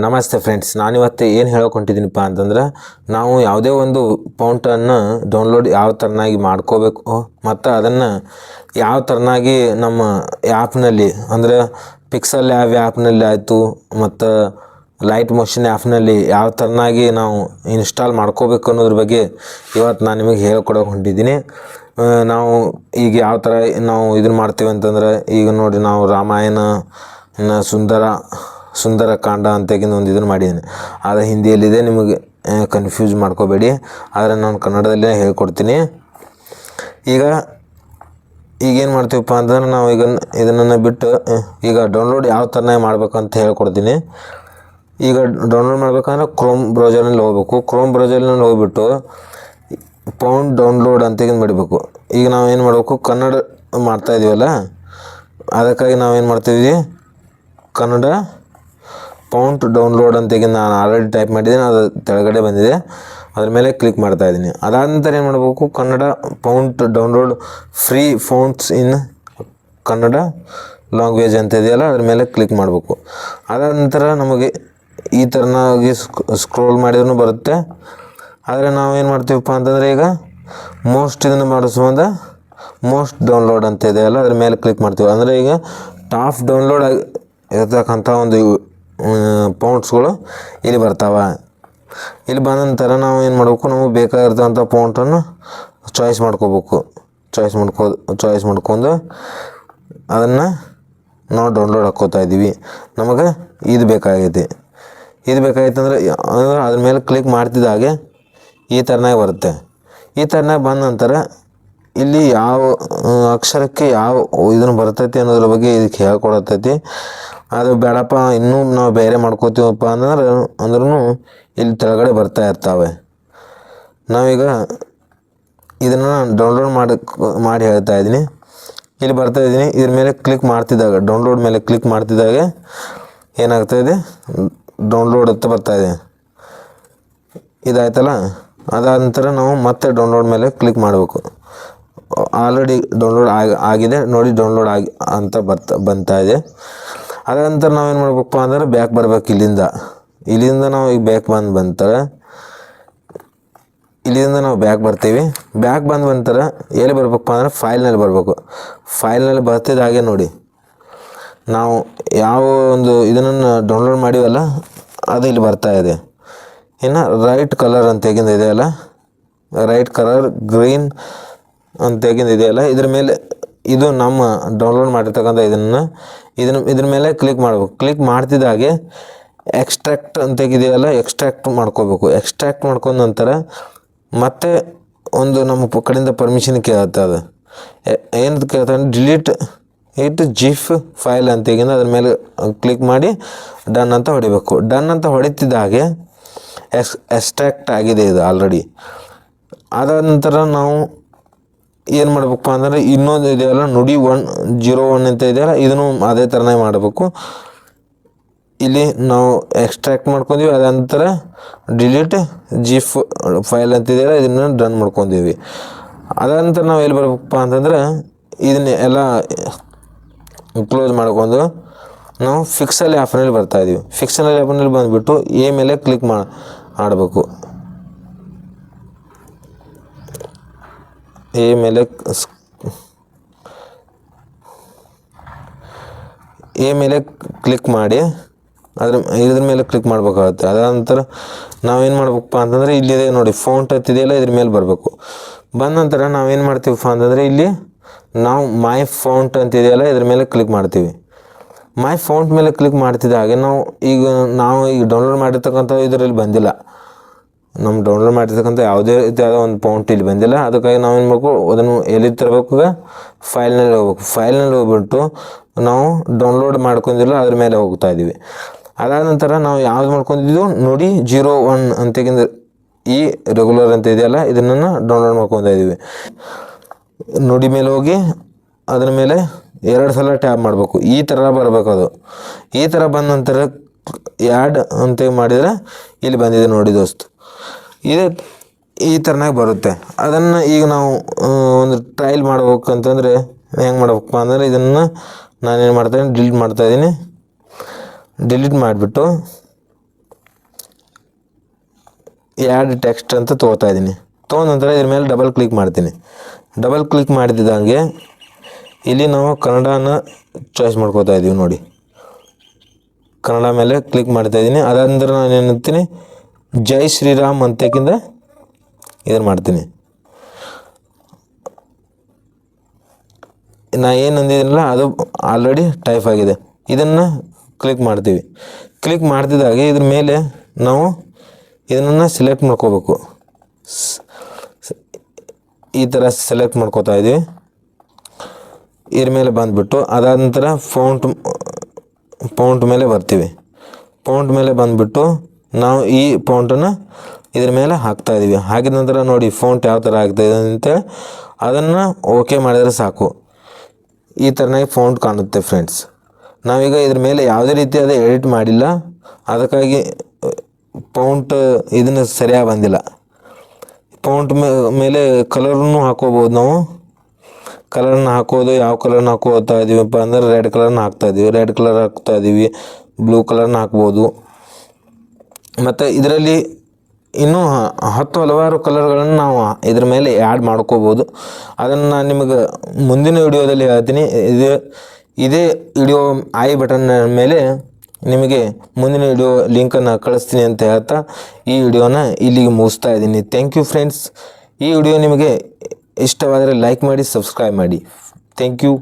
ನಮಸ್ತೆ ಫ್ರೆಂಡ್ಸ್, ನಾನಿವತ್ತು ಏನು ಹೇಳೋಕೆ ಹೊಂಟಿದ್ದೀನಪ್ಪ ಅಂತಂದ್ರೆ, ನಾವು ಯಾವುದೇ ಒಂದು ಫೌಂಟನ್ನು ಡೌನ್ಲೋಡ್ ಯಾವ ಥರನಾಗಿ ಮಾಡ್ಕೋಬೇಕು ಮತ್ತು ಅದನ್ನು ಯಾವ ಥರನಾಗಿ ನಮ್ಮ ಆ್ಯಪ್ನಲ್ಲಿ ಅಂದರೆ ಪಿಕ್ಸಲ್ ಆ್ಯಪ್ನಲ್ಲಿ ಆಯಿತು ಮತ್ತು ಲೈಟ್ ಮೋಷನ್ ಆ್ಯಪ್ನಲ್ಲಿ ಯಾವ ಥರನಾಗಿ ನಾವು ಇನ್ಸ್ಟಾಲ್ ಮಾಡ್ಕೋಬೇಕು ಅನ್ನೋದ್ರ ಬಗ್ಗೆ ಇವತ್ತು ನಾನು ನಿಮಗೆ ಹೇಳ್ಕೊಡೋಕೆ ಹೊಂಟಿದ್ದೀನಿ. ನಾವು ಈಗ ಯಾವ ಥರ ನಾವು ಇದನ್ನು ಮಾಡ್ತೀವಿ ಅಂತಂದ್ರೆ, ಈಗ ನೋಡಿ ನಾವು ರಾಮಾಯಣ ಸುಂದರಕಾಂಡ ಅಂತಾಗಿಂದು ಒಂದು ಇದನ್ನು ಮಾಡಿದ್ದೀನಿ. ಆದರೆ ಹಿಂದಿಯಲ್ಲಿದೆ, ನಿಮಗೆ ಕನ್ಫ್ಯೂಸ್ ಮಾಡ್ಕೋಬೇಡಿ. ಆದರೆ ನಾನು ಕನ್ನಡದಲ್ಲೇ ಹೇಳ್ಕೊಡ್ತೀನಿ. ಈಗೇನು ಮಾಡ್ತೀವಪ್ಪ ಅಂತಂದ್ರೆ, ನಾವು ಈಗ ಇದನ್ನು ಬಿಟ್ಟು ಈಗ ಡೌನ್ಲೋಡ್ ಯಾವ ಥರನೇ ಮಾಡ್ಬೇಕಂತ ಹೇಳ್ಕೊಡ್ತೀನಿ. ಈಗ ಡೌನ್ಲೋಡ್ ಮಾಡ್ಬೇಕಂದ್ರೆ ಕ್ರೋಮ್ ಬ್ರೌಸರ್ನಲ್ಲಿ ಹೋಗ್ಬೇಕು. ಕ್ರೋಮ್ ಬ್ರೌಸರ್ನಲ್ಲಿ ಹೋಗ್ಬಿಟ್ಟು ಫೌಂಟ್ ಡೌನ್ಲೋಡ್ ಅಂತಾಗಿಂದು ಮಾಡಬೇಕು. ಈಗ ನಾವು ಏನು ಮಾಡಬೇಕು, ಕನ್ನಡ ಮಾಡ್ತಾಯಿದ್ದೀವಲ್ಲ, ಅದಕ್ಕಾಗಿ ನಾವೇನು ಮಾಡ್ತಿದ್ವಿ, ಕನ್ನಡ ಫೌಂಟ್ ಡೌನ್ಲೋಡ್ ಅಂತಾಗಿ ನಾನು ಆಲ್ರೆಡಿ ಟೈಪ್ ಮಾಡಿದ್ದೀನಿ, ಅದು ಕೆಳಗಡೆ ಬಂದಿದೆ, ಅದ್ರ ಮೇಲೆ ಕ್ಲಿಕ್ ಮಾಡ್ತಾಯಿದ್ದೀನಿ. ಅದಾದ ನಂತರ ಏನು ಮಾಡಬೇಕು, ಕನ್ನಡ ಫೌಂಟ್ ಡೌನ್ಲೋಡ್ ಫ್ರೀ ಫೌಂಟ್ಸ್ ಇನ್ ಕನ್ನಡ ಲ್ಯಾಂಗ್ವೇಜ್ ಅಂತ ಇದೆಯಲ್ಲ, ಅದ್ರ ಮೇಲೆ ಕ್ಲಿಕ್ ಮಾಡಬೇಕು. ಅದಾದ ನಂತರ ನಮಗೆ ಈ ಥರನಾಗಿ ಸ್ಕ್ರೋಲ್ ಮಾಡಿದ್ರೂ ಬರುತ್ತೆ. ಆದರೆ ನಾವೇನು ಮಾಡ್ತೀವಪ್ಪ ಅಂತಂದರೆ, ಈಗ ಇದನ್ನು ಮಾಡಿಸುವಂಥ ಮೋಸ್ಟ್ ಡೌನ್ಲೋಡ್ ಅಂತ ಇದೆಯಲ್ಲ, ಅದ್ರ ಮೇಲೆ ಕ್ಲಿಕ್ ಮಾಡ್ತೀವಿ. ಅಂದರೆ ಈಗ ಟಾಪ್ ಡೌನ್ಲೋಡ್ ಇರತಕ್ಕಂಥ ಒಂದು ಫೌಂಟ್ಸ್ಗಳು ಇಲ್ಲಿ ಬರ್ತಾವೆ. ಇಲ್ಲಿ ಬಂದ ನಂತರ ನಾವು ಏನು ಮಾಡಬೇಕು, ನಮಗೆ ಬೇಕಾಗಿರ್ತಕ್ಕಂಥ ಫೌಂಟನ್ನು ಚಾಯ್ಸ್ ಮಾಡ್ಕೋಬೇಕು. ಚಾಯ್ಸ್ ಮಾಡ್ಕೊಂಡು ಅದನ್ನು ನಾವು ಡೌನ್ಲೋಡ್ ಹಾಕ್ಕೋತಾ ಇದ್ದೀವಿ. ನಮಗೆ ಇದು ಬೇಕಾಗೈತೆ ಅಂದರೆ ಅದ್ರ ಮೇಲೆ ಕ್ಲಿಕ್ ಮಾಡ್ತಿದ್ದಾಗೆ ಈ ಥರನಾಗಿ ಬರುತ್ತೆ. ಈ ಥರನಾಗಿ ಬಂದ ನಂತರ ಇಲ್ಲಿ ಯಾವ ಅಕ್ಷರಕ್ಕೆ ಯಾವ ಇದನ್ನು ಬರ್ತೈತಿ ಅನ್ನೋದ್ರ ಬಗ್ಗೆ ಇದಕ್ಕೆ ಹೇಳ್ಕೊಡತೈತಿ. ಅದು ಬೇಡಪ್ಪ, ಇನ್ನೂ ನಾವು ಬೇರೆ ಮಾಡ್ಕೋತೀವಪ್ಪ ಅಂದ್ರೂ ಇಲ್ಲಿ ಕೆಳಗಡೆ ಬರ್ತಾ ಇರ್ತಾವೆ. ನಾವೀಗ ಇದನ್ನು ಡೌನ್ಲೋಡ್ ಮಾಡಿ ಹೇಳ್ತಾ ಇದ್ದೀನಿ. ಇಲ್ಲಿ ಬರ್ತಾಯಿದ್ದೀನಿ. ಇದ್ರ ಮೇಲೆ ಕ್ಲಿಕ್ ಮಾಡ್ತಿದ್ದಾಗ, ಡೌನ್ಲೋಡ್ ಮೇಲೆ ಕ್ಲಿಕ್ ಮಾಡ್ತಿದ್ದಾಗ ಏನಾಗ್ತಾಯಿದೆ, ಡೌನ್ಲೋಡ್ ಅಂತ ಬರ್ತಾಯಿದೆ. ಇದಾಯ್ತಲ್ಲ. ಅದಾದ ನಂತರ ನಾವು ಮತ್ತೆ ಡೌನ್ಲೋಡ್ ಮೇಲೆ ಕ್ಲಿಕ್ ಮಾಡಬೇಕು. ಆಲ್ರೆಡಿ ಡೌನ್ಲೋಡ್ ಆಗಿದೆ ನೋಡಿ, ಡೌನ್ಲೋಡ್ ಅಂತ ಬಂತಾ ಇದೆ. ಅದಾದ ನಂತರ ನಾವೇನು ಮಾಡ್ಬೇಕಪ್ಪ ಅಂದ್ರೆ, ಬ್ಯಾಕ್ ಬರ್ಬೇಕು. ಇಲ್ಲಿಂದ ನಾವು ಈಗ ಬ್ಯಾಕ್ ಬಂತಾರೆ. ಇಲ್ಲಿಂದ ನಾವು ಬ್ಯಾಕ್ ಬರ್ತೀವಿ. ಬ್ಯಾಕ್ ಬಂತರ ಎಲ್ಲಿ ಬರ್ಬೇಕಪ್ಪ ಅಂದ್ರೆ, ಫೈಲ್ನಲ್ಲಿ ಬರಬೇಕು. ಫೈಲ್ನಲ್ಲಿ ಬರ್ತಿದ್ದ ಹಾಗೆ ನೋಡಿ, ನಾವು ಯಾವ ಒಂದು ಇದನ್ನು ಡೌನ್ಲೋಡ್ ಮಾಡಿವಲ್ಲ ಅದು ಇಲ್ಲಿ ಬರ್ತಾ ಇದೆ. ಇನ್ನು ರೈಟ್ ಕಲರ್ ಅಂತ ಹೇಗಿಂದ ಇದೆಯಲ್ಲ, ರೈಟ್ ಕಲರ್ ಗ್ರೀನ್ ಅಂತ ಹೇಗಿಂದ ಇದೆಯಲ್ಲ, ಇದ್ರ ಮೇಲೆ ಇದು ನಮ್ಮ ಡೌನ್ಲೋಡ್ ಮಾಡಿರ್ತಕ್ಕಂಥ ಇದ್ರ ಮೇಲೆ ಕ್ಲಿಕ್ ಮಾಡಬೇಕು. ಕ್ಲಿಕ್ ಮಾಡ್ತಿದ್ದಾಗೆ ಎಕ್ಸ್ಟ್ರಾಕ್ಟ್ ಅಂತ ಹೇಗಿದೆಯಲ್ಲ, ಎಕ್ಸ್ಟ್ರಾಕ್ಟ್ ಮಾಡ್ಕೋಬೇಕು. ಎಕ್ಸ್ಟ್ರಾಕ್ಟ್ ಮಾಡ್ಕೊಂಡ ನಂತರ ಮತ್ತೆ ಒಂದು ನಮ್ಮ ಕಡೆಯಿಂದ ಪರ್ಮಿಷನ್ ಕೇಳುತ್ತೆ. ಅದು ಏನು ಕೇಳ್ತಾ, ಡಿಲೀಟ್ ಜಿಫ್ ಫೈಲ್ ಅಂತ ಹೇಗಿಂದ ಅದ್ರ ಮೇಲೆ ಕ್ಲಿಕ್ ಮಾಡಿ ಡನ್ ಅಂತ ಹೊಡಿಬೇಕು. ಡನ್ ಅಂತ ಹೊಡಿತಿದ್ದಾಗೆ ಎಕ್ಸ್ಟ್ರಾಕ್ಟ್ ಆಗಿದೆ ಇದು ಆಲ್ರೆಡಿ. ಅದಾದ ನಂತರ ನಾವು ಏನು ಮಾಡ್ಬೇಕಪ್ಪ ಅಂದರೆ, ಇನ್ನೊಂದು ಇದೆಯಲ್ಲ ನುಡಿ 101 ಅಂತ ಇದೆಯಲ್ಲ, ಇದನ್ನು ಅದೇ ಥರನೇ ಮಾಡಬೇಕು. ಇಲ್ಲಿ ನಾವು ಎಕ್ಸ್ಟ್ರಾಕ್ಟ್ ಮಾಡ್ಕೊಂಡ್ವಿ. ಅದಾದ ನಂತರ ಡಿಲೀಟ್ ಜಿಫ್ ಫೈಲ್ ಅಂತಿದೆಯಲ್ಲ, ಇದನ್ನು ಡನ್ ಮಾಡ್ಕೊಂಡೀವಿ. ಅದಾದ ನಂತರ ನಾವು ಎಲ್ಲಿ ಬರ್ಬೇಕಪ್ಪ ಅಂತಂದರೆ, ಇದನ್ನ ಎಲ್ಲ ಕ್ಲೋಸ್ ಮಾಡ್ಕೊಂಡು ನಾವು ಪಿಕ್ಸಲ್ ಆ್ಯಪ್ನಲ್ಲಿ ಬರ್ತಾಯಿದ್ದೀವಿ. ಪಿಕ್ಸಲ್ ಆ್ಯಪ್ನಲ್ಲಿ ಬಂದುಬಿಟ್ಟು ಎ ಮೇಲೆ ಕ್ಲಿಕ್ ಮಾಡಬೇಕು. ಎ ಮೇಲೆ ಕ್ಲಿಕ್ ಮಾಡಿ ಇದ್ರ ಮೇಲೆ ಕ್ಲಿಕ್ ಮಾಡಬೇಕಾಗುತ್ತೆ. ಅದಾದ ನಂತರ ನಾವೇನು ಮಾಡ್ಬೇಕಪ್ಪ ಅಂತಂದರೆ, ಇಲ್ಲಿದೆ ನೋಡಿ ಫೌಂಟ್ ಹತ್ತಿದೆಯಲ್ಲ, ಇದ್ರ ಮೇಲೆ ಬರಬೇಕು. ಬಂದ ನಂತರ ನಾವೇನು ಮಾಡ್ತೀವಪ್ಪ ಅಂತಂದರೆ, ಇಲ್ಲಿ ನಾವು ಮೈ ಫೌಂಟ್ ಅಂತಿದೆಯಲ್ಲ, ಇದ್ರ ಮೇಲೆ ಕ್ಲಿಕ್ ಮಾಡ್ತೀವಿ. ಮೈ ಫೌಂಟ್ ಮೇಲೆ ಕ್ಲಿಕ್ ಮಾಡ್ತಿದ್ದ ಹಾಗೆ ನಾವು ಈಗ ಡೌನ್ಲೋಡ್ ಮಾಡಿರ್ತಕ್ಕಂಥ ಇದರಲ್ಲಿ ಬಂದಿಲ್ಲ. ನಮ್ಮ ಡೌನ್ಲೋಡ್ ಮಾಡಿರ್ತಕ್ಕಂಥ ಯಾವುದೇ ರೀತಿಯಾದ ಒಂದು ಫೌಂಟ್ ಇಲ್ಲಿ ಬಂದಿಲ್ಲ. ಅದಕ್ಕಾಗಿ ನಾವೇನು ಮಾಡಬೇಕು, ಅದನ್ನು ಎಲ್ಲಿ ತರಬೇಕು, ಫೈಲ್ನಲ್ಲಿ ಹೋಗ್ಬೇಕು. ಫೈಲ್ನಲ್ಲಿ ಹೋಗ್ಬಿಟ್ಟು ನಾವು ಡೌನ್ಲೋಡ್ ಮಾಡ್ಕೊಂಡಿಲ್ಲ ಅದ್ರ ಮೇಲೆ ಹೋಗ್ತಾ ಇದ್ದೀವಿ. ಅದಾದ ನಂತರ ನಾವು ಯಾವ್ದು ಮಾಡ್ಕೊಂಡಿದ್ದೀವಿ, ನುಡಿ 01 ಅಂತಾಗಿಂದ ಈ ರೆಗ್ಯುಲರ್ ಅಂತ ಇದೆಯಲ್ಲ, ಇದನ್ನು ಡೌನ್ಲೋಡ್ ಮಾಡ್ಕೊತಾ ಇದ್ದೀವಿ. ನುಡಿ ಮೇಲೆ ಹೋಗಿ ಅದ್ರ ಮೇಲೆ 2 ಸಲ ಟ್ಯಾಪ್ ಮಾಡಬೇಕು. ಈ ಥರ ಬರಬೇಕು. ಅದು ಈ ಥರ ಬಂದ ನಂತರ ಆ್ಯಡ್ ಅಂತ ಮಾಡಿದರೆ ಇಲ್ಲಿ ಬಂದಿದೆ ನೋಡಿ ದೋಸ್ತ್. ಈ ಥರನಾಗಿ ಬರುತ್ತೆ. ಅದನ್ನು ಈಗ ನಾವು ಒಂದು ಟ್ರಯಲ್ ಮಾಡ್ಬೇಕಂತಂದರೆ ಹೆಂಗೆ ಮಾಡ್ಬೇಕಪ್ಪ ಅಂದರೆ, ಇದನ್ನು ನಾನೇನು ಮಾಡ್ತಾಯಿದ್ದೀನಿ, ಡಿಲೀಟ್ ಮಾಡ್ತಾಯಿದ್ದೀನಿ. ಡಿಲೀಟ್ ಮಾಡಿಬಿಟ್ಟು ಆ್ಯಡ್ ಟೆಕ್ಸ್ಟ್ ಅಂತ ತೊಗೋತಾ ಇದ್ದೀನಿ. ತೊಗೊಂಡ ನಂತರ ಇದ್ರ ಮೇಲೆ ಡಬಲ್ ಕ್ಲಿಕ್ ಮಾಡ್ತೀನಿ. ಡಬಲ್ ಕ್ಲಿಕ್ ಮಾಡಿದಂಗೆ ಇಲ್ಲಿ ನಾವು ಕನ್ನಡನ ಚಾಯ್ಸ್ ಮಾಡ್ಕೋತಾ ಇದ್ದೀವಿ ನೋಡಿ. ಕನ್ನಡ ಮೇಲೆ ಕ್ಲಿಕ್ ಮಾಡ್ತಾ ಇದ್ದೀನಿ. ಅದಂದ್ರೆ ನಾನು ಏನಂತೀನಿ, ಜೈ ಶ್ರೀರಾಮ್ ಅಂತಕ್ಕಿಂತ ಇದನ್ನು ಮಾಡ್ತೀನಿ. ನಾ ಏನು ಅಂದಿದ್ದೀನಲ್ಲ ಅದು ಆಲ್ರೆಡಿ ಟೈಪ್ ಆಗಿದೆ. ಇದನ್ನು ಕ್ಲಿಕ್ ಮಾಡ್ತೀವಿ. ಕ್ಲಿಕ್ ಮಾಡ್ತಿದ್ದಾಗೆ ಇದ್ರ ಮೇಲೆ ನಾವು ಇದನ್ನು ಸೆಲೆಕ್ಟ್ ಮಾಡ್ಕೋಬೇಕು. ಈ ಥರ ಸೆಲೆಕ್ಟ್ ಮಾಡ್ಕೋತಾ ಇದ್ದೀವಿ. ಇದ್ರ ಮೇಲೆ ಬಂದುಬಿಟ್ಟು ಅದಾದ ನಂತರ ಫೌಂಟ್ ಮೇಲೆ ಬರ್ತೀವಿ. ಫೌಂಟ್ ಮೇಲೆ ಬಂದುಬಿಟ್ಟು ನಾವು ಈ ಫೌಂಟನ್ನು ಇದ್ರ ಮೇಲೆ ಹಾಕ್ತಾ ಇದ್ದೀವಿ. ಹಾಕಿದ ನಂತರ ನೋಡಿ ಫೌಂಟ್ ಯಾವ ಥರ ಆಗ್ತಾಯಿದೆ ಅಂತೇಳಿ ಅದನ್ನು ಓಕೆ ಮಾಡಿದರೆ ಸಾಕು. ಈ ಥರನಾಗಿ ಫೌಂಟ್ ಕಾಣುತ್ತೆ ಫ್ರೆಂಡ್ಸ್. ನಾವೀಗ ಇದ್ರ ಮೇಲೆ ಯಾವುದೇ ರೀತಿಯಾದ ಎಡಿಟ್ ಮಾಡಿಲ್ಲ, ಅದಕ್ಕಾಗಿ ಫೌಂಟ್ ಇದನ್ನು ಸರಿಯಾಗಿ ಬಂದಿಲ್ಲ. ಫೌಂಟ್ ಮೇಲೆ ಕಲರನ್ನು ಹಾಕೋಬೋದು. ನಾವು ಕಲರ್ನ ಹಾಕೋದು ಯಾವ ಕಲರ್ನ ಹಾಕೋತಾ ಇದ್ದೀವಪ್ಪ ಅಂದ್ರೆ ರೆಡ್ ಕಲರ್ನ ಹಾಕ್ತಾಯಿದ್ದೀವಿ. ರೆಡ್ ಕಲರ್ ಹಾಕ್ತಾಯಿದ್ದೀವಿ, ಬ್ಲೂ ಕಲರ್ನ ಹಾಕ್ಬೋದು. ಮತ್ತು ಇದರಲ್ಲಿ ಇನ್ನೂ 10 ಹಲವಾರು ಕಲರ್ಗಳನ್ನು ನಾವು ಇದ್ರ ಮೇಲೆ ಆ್ಯಡ್ ಮಾಡ್ಕೋಬೋದು. ಅದನ್ನು ನಾನು ನಿಮಗೆ ಮುಂದಿನ ವಿಡಿಯೋದಲ್ಲಿ ಹೇಳ್ತೀನಿ. ಇದೇ ವಿಡಿಯೋ ಐ ಬಟನ್ ಮೇಲೆ ನಿಮಗೆ ಮುಂದಿನ ವಿಡಿಯೋ ಲಿಂಕನ್ನು ಕಳಿಸ್ತೀನಿ ಅಂತ ಹೇಳ್ತಾ ಈ ವಿಡಿಯೋನ ಇಲ್ಲಿಗೆ ಮುಗಿಸ್ತಾ ಇದ್ದೀನಿ. Thank you friends. ಈ ವಿಡಿಯೋ ನಿಮಗೆ ಇಷ್ಟವಾದರೆ ಲೈಕ್ ಮಾಡಿ, ಸಬ್ಸ್ಕ್ರೈಬ್ ಮಾಡಿ. Thank you.